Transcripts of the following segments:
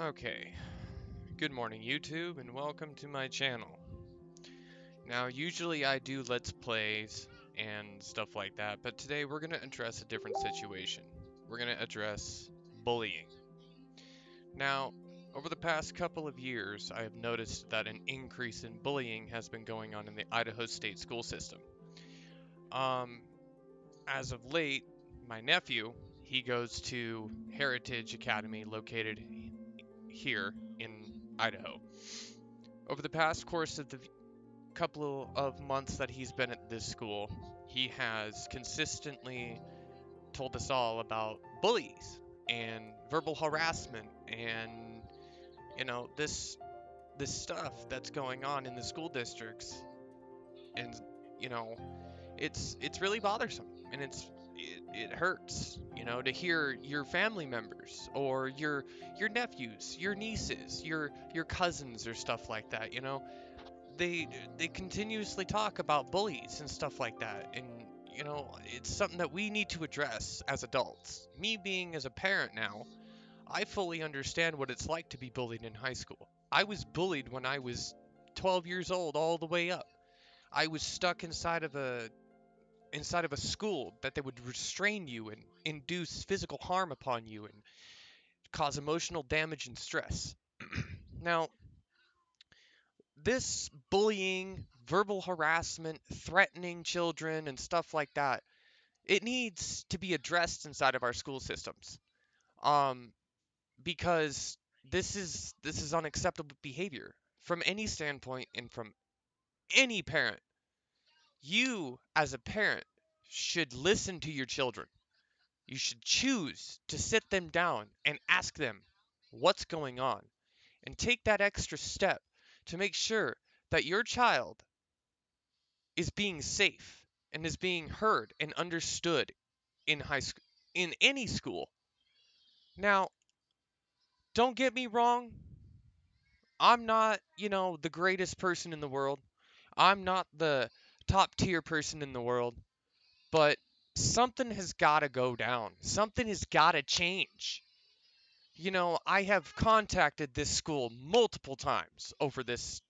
Okay, good morning YouTube and welcome to my channel. Now usually I do Let's Plays and stuff like that, but today we're going to address a different situation. We're going to address bullying. Now, over the past couple of years, I have noticed that an increase in bullying has been going on in the Idaho State school system. Um, as of late, my nephew, he goes to Heritage Academy located here in Idaho. Over the past course of the couple of months that he's been at this school, he has consistently told us all about bullies and verbal harassment and this stuff that's going on in the school districts. And you know it's really bothersome, and it hurts, to hear your family members or your nephews, your nieces, your cousins or stuff like that. They they continuously talk about bullies and stuff like that, and it's something that we need to address as adults. Me being as a parent now, I fully understand what it's like to be bullied in high school. I was bullied when I was 12 years old all the way up. I was stuck inside of a school that they would restrain you and induce physical harm upon you and cause emotional damage and stress. Now, this bullying, verbal harassment, threatening children, and stuff like that, it needs to be addressed inside of our school systems. Um, because this is unacceptable behavior from any standpoint and from any parent. You, as a parent, should listen to your children. You should choose to sit them down and ask them what's going on and take that extra step to make sure that your child is being safe and is being heard and understood in high school, in any school. Now, don't get me wrong, I'm not, the greatest person in the world. I'm not the top tier person in the world, but something has got to go down. Something has got to change. I have contacted this school multiple times over this,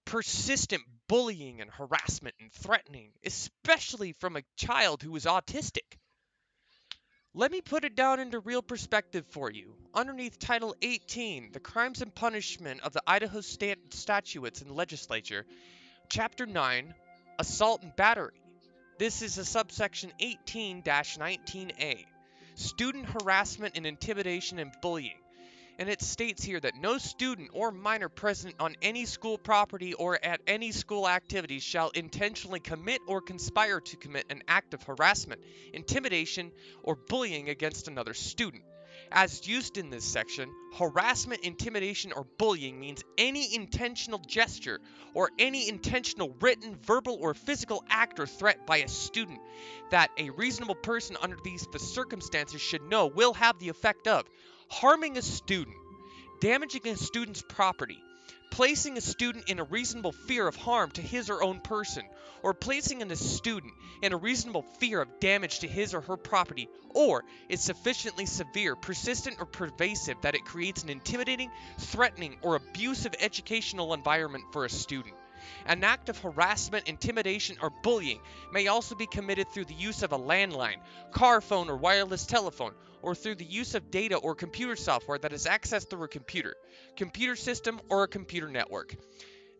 persistent bullying and harassment and threatening, especially from a child who is autistic. Let me put it down into real perspective for you. Underneath Title 18, the Crimes and Punishment of the Idaho State Statutes and Legislature, Chapter 9, Assault and Battery. This is a subsection 18-19A. Student harassment and intimidation and bullying. And it states here that no student or minor present on any school property or at any school activities shall intentionally commit or conspire to commit an act of harassment, intimidation, or bullying against another student. As used in this section, harassment, intimidation, or bullying means any intentional gesture or any intentional written, verbal, or physical act or threat by a student that a reasonable person under these the circumstances should know will have the effect of harming a student, damaging a student's property, placing a student in a reasonable fear of harm to his or own person, or placing a student in a reasonable fear of damage to his or her property, or is sufficiently severe, persistent, or pervasive that it creates an intimidating, threatening, or abusive educational environment for a student. An act of harassment, intimidation, or bullying may also be committed through the use of a landline, car phone, or wireless telephone, or through the use of data or computer software that is accessed through a computer system, or a computer network.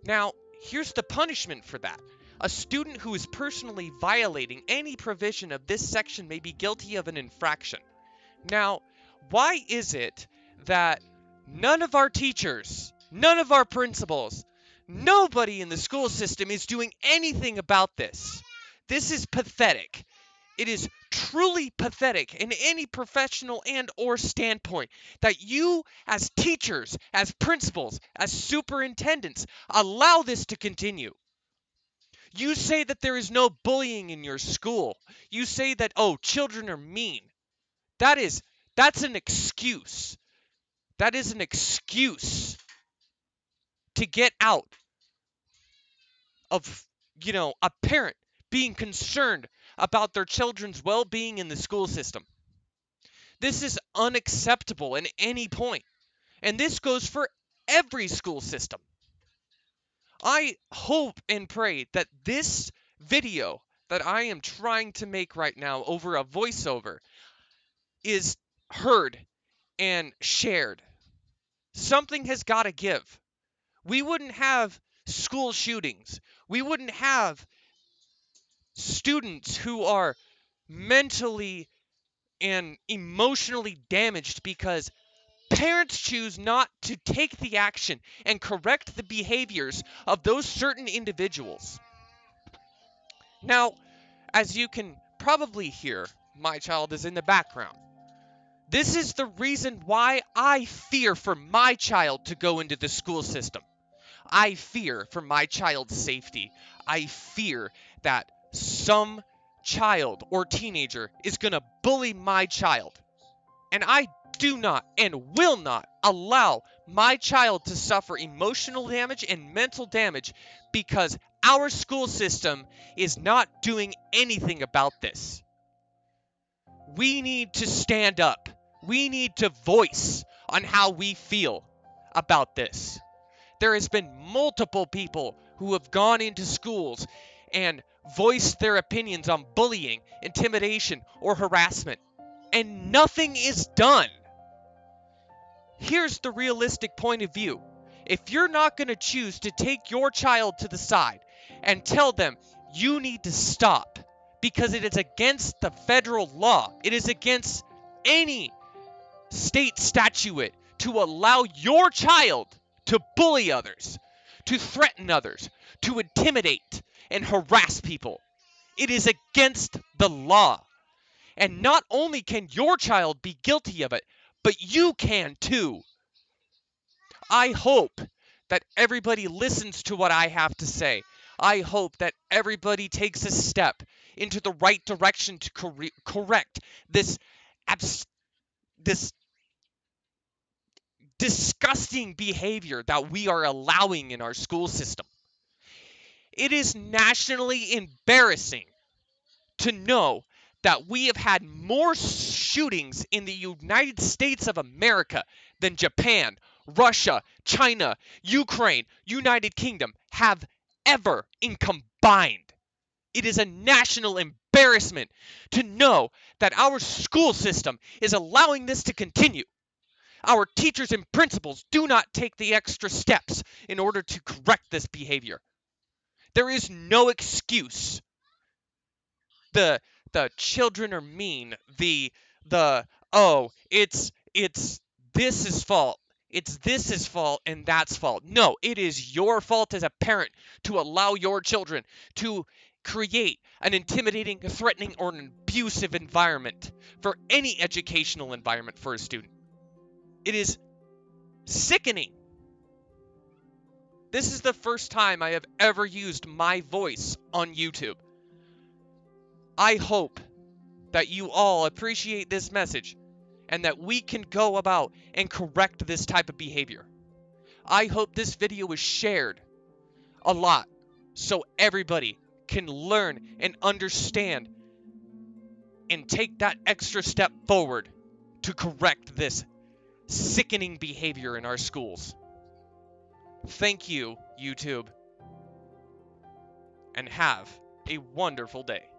Now, here's the punishment for that. A student who is personally violating any provision of this section may be guilty of an infraction. Now, why is it that none of our teachers, none of our principals, nobody in the school system is doing anything about this? This is pathetic. It is truly pathetic in any professional and or standpoint that you as teachers, as principals, as superintendents allow this to continue. You say that there is no bullying in your school. You say that, oh, children are mean. That is that's an excuse. That is an excuse to get out of, a parent being concerned about their children's well-being in the school system. This is unacceptable at any point. And this goes for every school system. I hope and pray that this video that I am trying to make right now over a voiceover is heard and shared. Something has got to give. We wouldn't have school shootings. We wouldn't have students who are mentally and emotionally damaged because parents choose not to take the action and correct the behaviors of those certain individuals. Now, as you can probably hear, my child is in the background. This is the reason why I fear for my child to go into the school system. I fear for my child's safety. I fear that some child or teenager is going to bully my child. And I do not and will not allow my child to suffer emotional damage and mental damage because our school system is not doing anything about this. We need to stand up. We need to voice on how we feel about this. There has been multiple people who have gone into schools and voiced their opinions on bullying, intimidation, or harassment, and nothing is done. Here's the realistic point of view. If you're not going to choose to take your child to the side and tell them you need to stop because it is against the federal law, it is against any state statute to allow your child to bully others, to threaten others, to intimidate and harass people. It is against the law. And not only can your child be guilty of it, but you can too. I hope that everybody listens to what I have to say. I hope that everybody takes a step into the right direction to correct this this disgusting behavior that we are allowing in our school system. It is nationally embarrassing to know that we have had more shootings in the United States of America than Japan, Russia, China, Ukraine, United Kingdom have ever in combined. It is a national embarrassment to know that our school system is allowing this to continue. Our teachers and principals do not take the extra steps in order to correct this behavior. There is no excuse. The the children are mean. The oh, it's this is fault. It's this is fault and that's fault. No, it is your fault as a parent to allow your children to create an intimidating, threatening, or an abusive environment for any educational environment for a student. It is sickening. This is the first time I have ever used my voice on YouTube. I hope that you all appreciate this message and that we can go about and correct this type of behavior. I hope this video is shared a lot so everybody can learn and understand and take that extra step forward to correct this sickening behavior in our schools. Thank you, YouTube, and have a wonderful day.